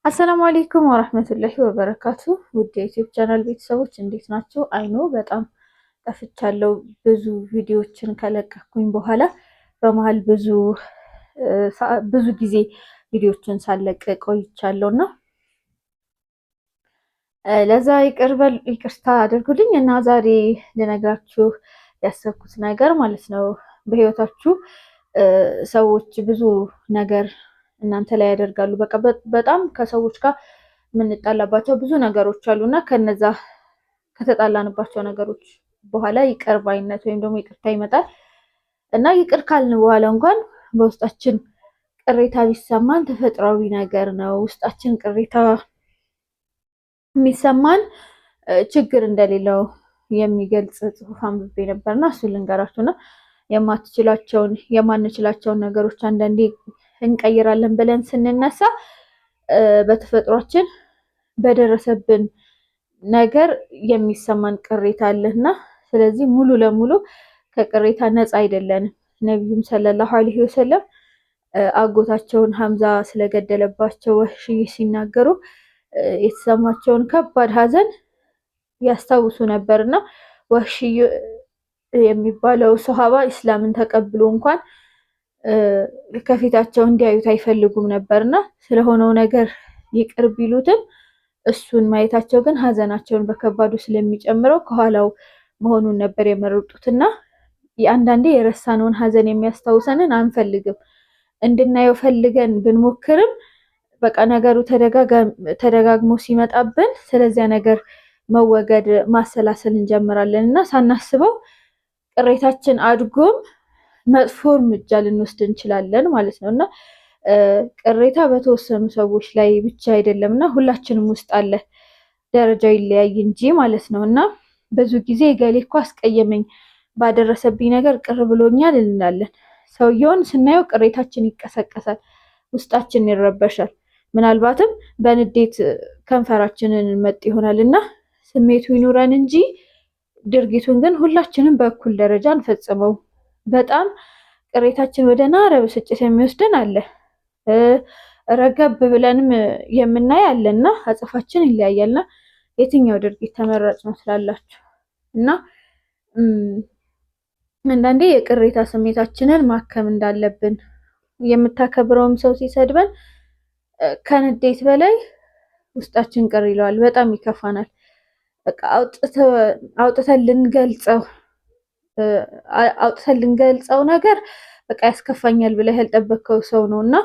አሰላሙ አሌይኩም ወረህመቱላሂ ወበረካቱ። ውድ የዩቲዩብ ቻናል ቤተሰቦች እንዴት ናቸው? አይኖ በጣም ጠፍቻለሁ። ብዙ ቪዲዮዎችን ከለቀኩኝ በኋላ በመሀል ብዙ ጊዜ ቪዲዮዎችን ሳለቅ ቆይቻለሁ እና ለዛ ይቅርታ አድርጉልኝ እና ዛሬ ልነግራችሁ ያሰብኩት ነገር ማለት ነው በህይወታችሁ ሰዎች ብዙ ነገር እናንተ ላይ ያደርጋሉ። በቃ በጣም ከሰዎች ጋር የምንጣላባቸው ብዙ ነገሮች አሉ እና ከነዛ ከተጣላንባቸው ነገሮች በኋላ ይቅር ባይነት ወይም ደግሞ ይቅርታ ይመጣል እና ይቅር ካልን በኋላ እንኳን በውስጣችን ቅሬታ ቢሰማን ተፈጥሯዊ ነገር ነው። ውስጣችን ቅሬታ የሚሰማን ችግር እንደሌለው የሚገልጽ ጽሑፍ አንብቤ ነበርና እሱን ልንገራችሁና የማንችላቸውን ነገሮች አንዳንዴ እንቀይራለን ብለን ስንነሳ በተፈጥሯችን በደረሰብን ነገር የሚሰማን ቅሬታ አለና ስለዚህ ሙሉ ለሙሉ ከቅሬታ ነፃ አይደለንም። ነቢዩም ሰለላሁ ዐለይሂ ወሰለም አጎታቸውን ሐምዛ ስለገደለባቸው ወህሺ ሲናገሩ የተሰማቸውን ከባድ ሐዘን ያስታውሱ ነበርና ወህሺ የሚባለው ሶሃባ ኢስላምን ተቀብሎ እንኳን ከፊታቸው እንዲያዩት አይፈልጉም ነበርና ስለሆነው ነገር ይቅር ቢሉትም እሱን ማየታቸው ግን ሐዘናቸውን በከባዱ ስለሚጨምረው ከኋላው መሆኑን ነበር የመረጡትና አንዳንዴ የረሳነውን ሐዘን የሚያስታውሰንን አንፈልግም። እንድናየው ፈልገን ብንሞክርም በቃ ነገሩ ተደጋግሞ ሲመጣብን ስለዚያ ነገር መወገድ ማሰላሰል እንጀምራለን እና ሳናስበው ቅሬታችን አድጎም መጥፎ እርምጃ ልንወስድ እንችላለን ማለት ነው እና ቅሬታ በተወሰኑ ሰዎች ላይ ብቻ አይደለም እና ሁላችንም ውስጥ አለ፣ ደረጃው ይለያይ እንጂ ማለት ነው እና ብዙ ጊዜ ገሌ እኮ አስቀየመኝ፣ ባደረሰብኝ ነገር ቅር ብሎኛል እንላለን። ሰውየውን ስናየው ቅሬታችን ይቀሰቀሳል፣ ውስጣችን ይረበሻል። ምናልባትም በንዴት ከንፈራችንን መጥ ይሆናል እና ስሜቱ ይኑረን እንጂ ድርጊቱን ግን ሁላችንም በእኩል ደረጃ እንፈጽመው። በጣም ቅሬታችን ወደ ናረ ብስጭት የሚወስደን አለ፣ ረገብ ብለንም የምናይ አለና አጽፋችን ይለያያልና የትኛው ድርጊት ተመራጭ ነው ስላላችሁ እና አንዳንዴ የቅሬታ ስሜታችንን ማከም እንዳለብን የምታከብረውም ሰው ሲሰድበን ከንዴት በላይ ውስጣችን ቅር ይለዋል፣ በጣም ይከፋናል። በቃ አውጥተን ልንገልጸው ነገር በቃ ያስከፋኛል ብለህ ያልጠበቅከው ሰው ነው እና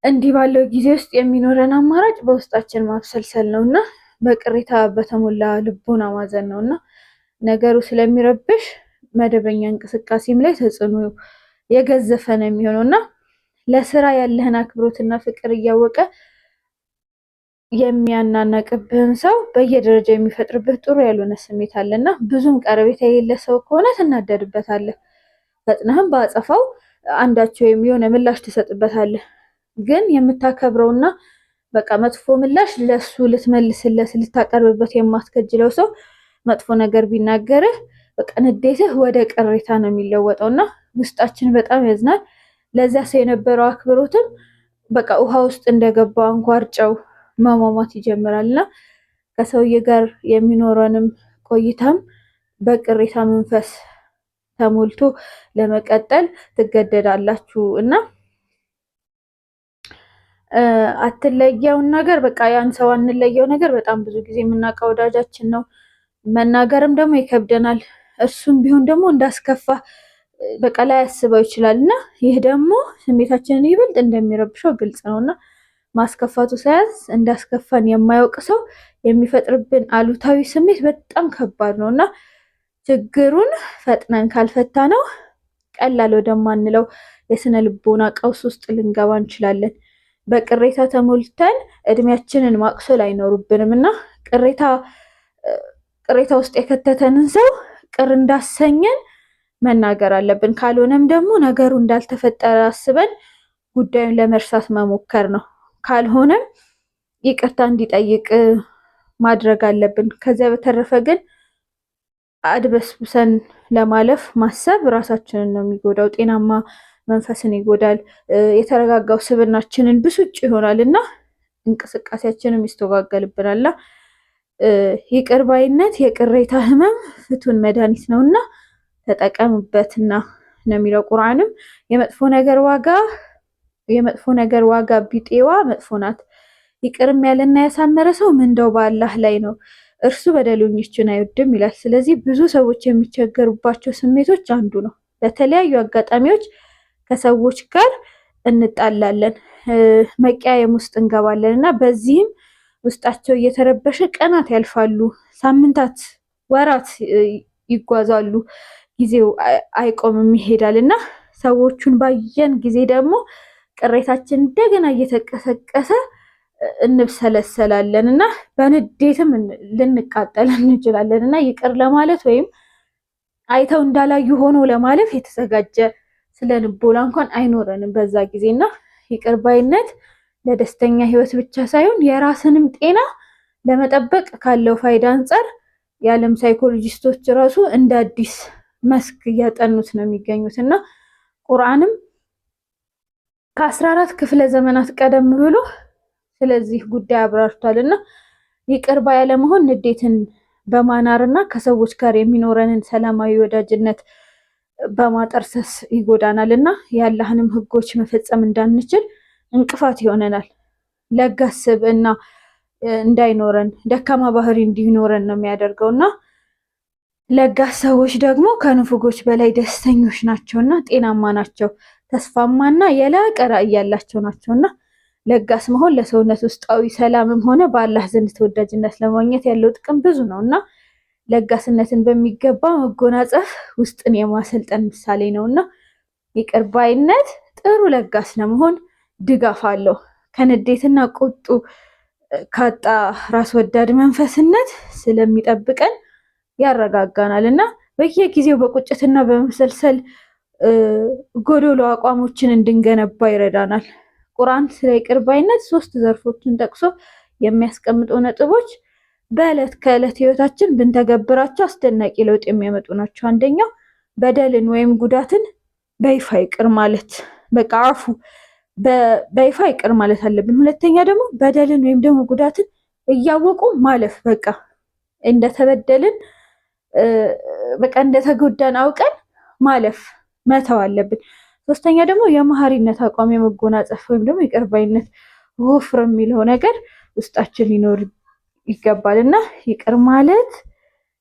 እንዲህ ባለው ጊዜ ውስጥ የሚኖረን አማራጭ በውስጣችን ማብሰልሰል ነው እና በቅሬታ በተሞላ ልቦና ማዘን ነው እና ነገሩ ስለሚረብሽ መደበኛ እንቅስቃሴም ላይ ተጽዕኖ የገዘፈ ነው የሚሆነው እና ለስራ ያለህን አክብሮትና ፍቅር እያወቀ የሚያናነቅብህን ሰው በየደረጃ የሚፈጥርብህ ጥሩ ያልሆነ ስሜት አለና ብዙም ቀረቤታ የሌለ ሰው ከሆነ ትናደድበታለህ። ፈጥነህም በአጸፋው አንዳቸው የሚሆነ ምላሽ ትሰጥበታለህ። ግን የምታከብረውና በቃ መጥፎ ምላሽ ለሱ ልትመልስለት ልታቀርብበት የማትከጅለው ሰው መጥፎ ነገር ቢናገርህ በቃ ንዴትህ ወደ ቅሬታ ነው የሚለወጠውና ውስጣችን በጣም ያዝናል። ለዚያ ሰው የነበረው አክብሮትም በቃ ውሃ ውስጥ እንደገባ አንኳር ጨው መሟሟት ይጀምራልና ከሰውዬ ጋር የሚኖረንም ቆይታም በቅሬታ መንፈስ ተሞልቶ ለመቀጠል ትገደዳላችሁ እና አትለየውን ነገር በቃ ያን ሰው አንለየው ነገር በጣም ብዙ ጊዜ የምናውቀው ወዳጃችን ነው። መናገርም ደግሞ ይከብደናል። እሱም ቢሆን ደግሞ እንዳስከፋ በቃ ላይ ያስበው ይችላል እና ይህ ደግሞ ስሜታችንን ይበልጥ እንደሚረብሸው ግልጽ ነውና ማስከፋቱ ሳያንስ እንዳስከፋን የማያውቅ ሰው የሚፈጥርብን አሉታዊ ስሜት በጣም ከባድ ነው እና ችግሩን ፈጥነን ካልፈታ ነው ቀላል ወደማንለው የስነ ልቦና ቀውስ ውስጥ ልንገባ እንችላለን። በቅሬታ ተሞልተን እድሜያችንን ማቅሰል አይኖርብንም እና ቅሬታ ውስጥ የከተተንን ሰው ቅር እንዳሰኘን መናገር አለብን። ካልሆነም ደግሞ ነገሩ እንዳልተፈጠረ አስበን ጉዳዩን ለመርሳት መሞከር ነው። ካልሆነም ይቅርታ እንዲጠይቅ ማድረግ አለብን። ከዚያ በተረፈ ግን አድበስብሰን ለማለፍ ማሰብ ራሳችንን ነው የሚጎዳው፣ ጤናማ መንፈስን ይጎዳል፣ የተረጋጋው ስብናችንን ብስጭ ይሆናል እና እንቅስቃሴያችንም ይስተጓገልብናልና ይቅር ባይነት የቅሬታ ህመም ፍቱን መድኃኒት ነውና ተጠቀሙበትና ነው የሚለው ቁርአንም። የመጥፎ ነገር ዋጋ ቢጤዋ መጥፎ ናት። ይቅርም ያለና ያሳመረ ሰው ምንዳው በአላህ ላይ ነው፣ እርሱ በደለኞችን አይወድም ይላል። ስለዚህ ብዙ ሰዎች የሚቸገሩባቸው ስሜቶች አንዱ ነው። በተለያዩ አጋጣሚዎች ከሰዎች ጋር እንጣላለን፣ መቀያየም ውስጥ እንገባለን እና በዚህም ውስጣቸው እየተረበሸ ቀናት ያልፋሉ፣ ሳምንታት፣ ወራት ይጓዛሉ። ጊዜው አይቆምም ይሄዳል እና ሰዎቹን ባየን ጊዜ ደግሞ ቅሬታችን እንደገና እየተቀሰቀሰ እንብሰለሰላለን እና በንዴትም ልንቃጠል እንችላለን እና ይቅር ለማለት ወይም አይተው እንዳላዩ ሆኖ ለማለፍ የተዘጋጀ ስለ ልቦና እንኳን አይኖረንም በዛ ጊዜና ይቅር ባይነት ለደስተኛ ህይወት ብቻ ሳይሆን የራስንም ጤና ለመጠበቅ ካለው ፋይዳ አንጻር የዓለም ሳይኮሎጂስቶች ራሱ እንደ አዲስ መስክ እያጠኑት ነው የሚገኙት እና ቁርአንም ከ14 ክፍለ ዘመናት ቀደም ብሎ ስለዚህ ጉዳይ አብራርቷልና ይቅር ባይ ያለመሆን ንዴትን በማናርና ከሰዎች ጋር የሚኖረንን ሰላማዊ ወዳጅነት በማጠርሰስ ይጎዳናልና የአላህንም ህጎች መፈጸም እንዳንችል እንቅፋት ይሆነናል። ለጋስ ስብዕና እንዳይኖረን፣ ደካማ ባህሪ እንዲኖረን ነው የሚያደርገውና ለጋስ ሰዎች ደግሞ ከንፉጎች በላይ ደስተኞች ናቸውና ጤናማ ናቸው፣ ተስፋማና የላቀ ራዕይ ያላቸው ናቸውና ለጋስ መሆን ለሰውነት ውስጣዊ ሰላምም ሆነ በአላህ ዘንድ ተወዳጅነት ለማግኘት ያለው ጥቅም ብዙ ነውና ለጋስነትን በሚገባ መጎናጸፍ ውስጥን የማሰልጠን ምሳሌ ነውና ይቅር ባይነት ጥሩ ለጋስ ለመሆን ድጋፍ አለው። ከንዴትና ቁጡ ካጣ ራስ ወዳድ መንፈስነት ስለሚጠብቀን ያረጋጋናል እና በየጊዜው በቁጭትና በመሰልሰል ጎዶሎ አቋሞችን እንድንገነባ ይረዳናል። ቁርአን ስለ ይቅር ባይነት 3 ዘርፎችን ጠቅሶ የሚያስቀምጠው ነጥቦች በዕለት ከዕለት ህይወታችን ብንተገብራቸው አስደናቂ ለውጥ የሚያመጡ ናቸው። አንደኛው በደልን ወይም ጉዳትን በይፋ ይቅር ማለት፣ በቃ አፉ በይፋ ይቅር ማለት አለብን። ሁለተኛ ደግሞ በደልን ወይም ደግሞ ጉዳትን እያወቁ ማለፍ፣ በቃ እንደተበደልን በቃ እንደተጎዳን አውቀን ማለፍ መተው አለብን። ሶስተኛ ደግሞ የመሐሪነት አቋም የመጎናጸፍ ወይም ደግሞ ይቅር ባይነት ወፍር የሚለው ነገር ውስጣችን ሊኖር ይገባል እና ይቅር ማለት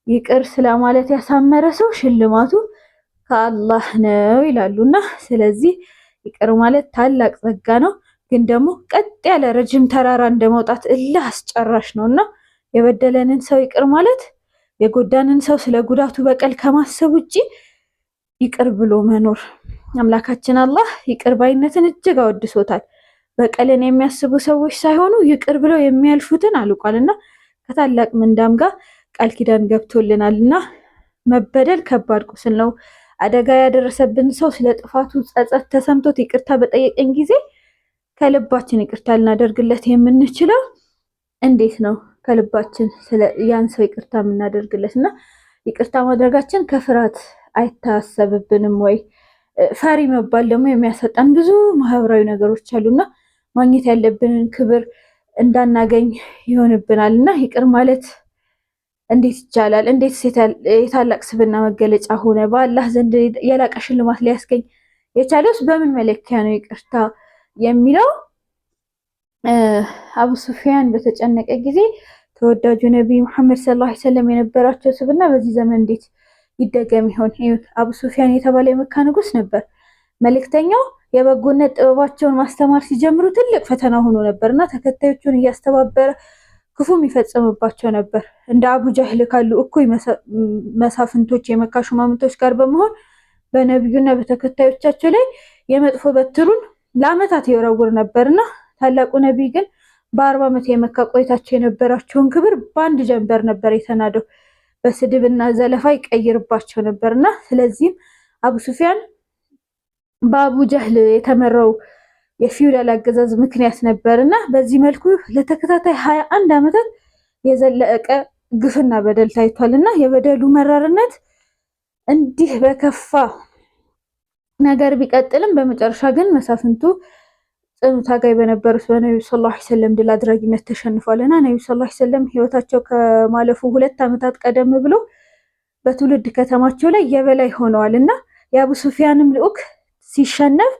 ይቅር ስለማለት ያሳመረ ሰው ሽልማቱ ከአላህ ነው ይላሉና ስለዚህ ይቅር ማለት ታላቅ ጸጋ ነው፣ ግን ደግሞ ቀጥ ያለ ረጅም ተራራ እንደመውጣት እልህ አስጨራሽ ነውና የበደለንን ሰው ይቅር ማለት የጎዳንን ሰው ስለ ጉዳቱ በቀል ከማሰብ ውጪ ይቅር ብሎ መኖር። አምላካችን አላህ ይቅር ባይነትን እጅግ አወድሶታል። በቀልን የሚያስቡ ሰዎች ሳይሆኑ ይቅር ብለው የሚያልፉትን አልቋልና ከታላቅ ምንዳም ጋር ቃል ኪዳን ገብቶልናልና መበደል ከባድ ቁስል ነው። አደጋ ያደረሰብን ሰው ስለ ጥፋቱ ጸጸት ተሰምቶት ይቅርታ በጠየቀን ጊዜ ከልባችን ይቅርታ ልናደርግለት የምንችለው እንዴት ነው? ከልባችን ያን ሰው ይቅርታ የምናደርግለት እና ይቅርታ ማድረጋችን ከፍርሃት አይታሰብብንም ወይ? ፈሪ መባል ደግሞ የሚያሰጣን ብዙ ማህበራዊ ነገሮች አሉና ማግኘት ያለብንን ክብር እንዳናገኝ ይሆንብናል እና ይቅር ማለት እንዴት ይቻላል? እንዴት የታላቅ ስብዕና መገለጫ ሆነ? በአላህ ዘንድ የላቀ ሽልማት ሊያስገኝ የቻለውስ በምን መለኪያ ነው? ይቅርታ የሚለው አቡ ሱፊያን በተጨነቀ ጊዜ ተወዳጁ ነቢይ መሐመድ ሰለላሁ ዐለይሂ ወሰለም የነበራቸው ስብዕና በዚህ ዘመን እንዴት ይደገም ይሆን? አቡ ሱፊያን የተባለ የመካ ንጉስ ነበር። መልእክተኛው የበጎነት ጥበባቸውን ማስተማር ሲጀምሩ ትልቅ ፈተና ሆኖ ነበርና ተከታዮቹን እያስተባበረ ክፉም ይፈጸምባቸው ነበር። እንደ አቡ ጃህል ካሉ እኩይ መሳፍንቶች የመካ ሹማምንቶች ጋር በመሆን በነቢዩና በተከታዮቻቸው ላይ የመጥፎ በትሩን ለዓመታት ይወረውር ነበርና ታላቁ ነቢይ ግን በ40 ዓመት የመካ ቆይታቸው የነበራቸውን ክብር በአንድ ጀንበር ነበር የተናደው። በስድብና ዘለፋ ይቀይርባቸው ነበርና ስለዚህም አቡ ሱፊያን በአቡ ጀህል የተመራው የፊውዳል አገዛዝ ምክንያት ነበርና በዚህ መልኩ ለተከታታይ 21 ዓመታት የዘለቀ ግፍና በደል ታይቷልና የበደሉ መራርነት እንዲህ በከፋ ነገር ቢቀጥልም በመጨረሻ ግን መሳፍንቱ ጽኑ ታጋይ በነበሩት በነብዩ ሰለላሁ ዐለይሂ ወሰለም ድል አድራጊነት ተሸንፏልና ነብዩ ሰለላሁ ዐለይሂ ወሰለም ህይወታቸው ከማለፉ 2 ዓመታት ቀደም ብሎ በትውልድ ከተማቸው ላይ የበላይ ሆነዋልና የአቡ ሱፊያንም ልዑክ ሲሸነፍ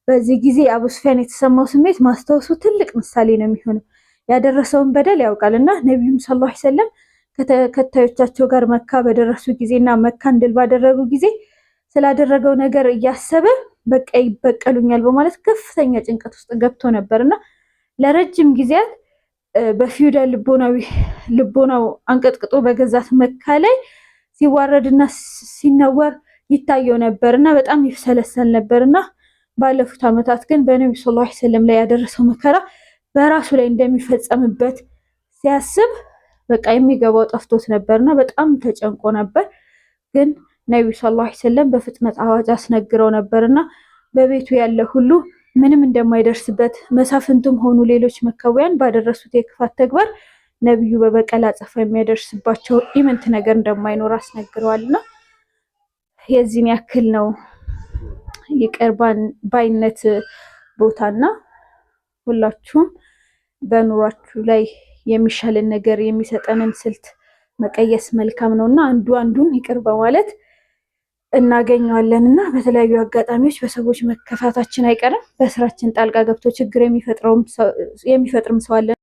በዚህ ጊዜ አቡ ሱፊያን የተሰማው ስሜት ማስታወሱ ትልቅ ምሳሌ ነው የሚሆነው። ያደረሰውን በደል ያውቃልና ነብዩ ሰለላሁ ዐለይሂ ወሰለም ከተከታዮቻቸው ጋር መካ በደረሱ ጊዜና መካን ድል ባደረጉ ጊዜ ስላደረገው ነገር እያሰበ በቃ ይበቀሉኛል በማለት ከፍተኛ ጭንቀት ውስጥ ገብቶ ነበርና ለረጅም ጊዜያት በፊውዳል ልቦናው አንቀጥቅጦ በገዛት መካ ላይ ሲዋረድና ሲነወር ይታየው ነበርና በጣም ይፍሰለሰል ነበርና ባለፉት ዓመታት ግን በነብዩ ሰለላሁ ዐለይሂ ወሰለም ላይ ያደረሰው መከራ በራሱ ላይ እንደሚፈጸምበት ሲያስብ በቃ የሚገባው ጠፍቶት ነበርና በጣም ተጨንቆ ነበር። ግን ነብዩ ሰለላሁ ዐለይሂ ወሰለም በፍጥነት አዋጅ አስነግረው ነበርና በቤቱ ያለ ሁሉ ምንም እንደማይደርስበት መሳፍንቱም ሆኑ ሌሎች መካውያን ባደረሱት የክፋት ተግባር ነብዩ በበቀል አጸፋ የሚያደርስባቸው ኢምንት ነገር እንደማይኖር አስነግረዋልና የዚህን ያክል ነው ይቅር ባይነት ቦታና ሁላችሁም በኑሯችሁ ላይ የሚሻልን ነገር የሚሰጠንን ስልት መቀየስ መልካም ነውና አንዱን ይቅር በማለት እናገኘዋለንና በተለያዩ አጋጣሚዎች በሰዎች መከፋታችን አይቀርም። በስራችን ጣልቃ ገብቶ ችግር የሚፈጥርም ሰው አለ።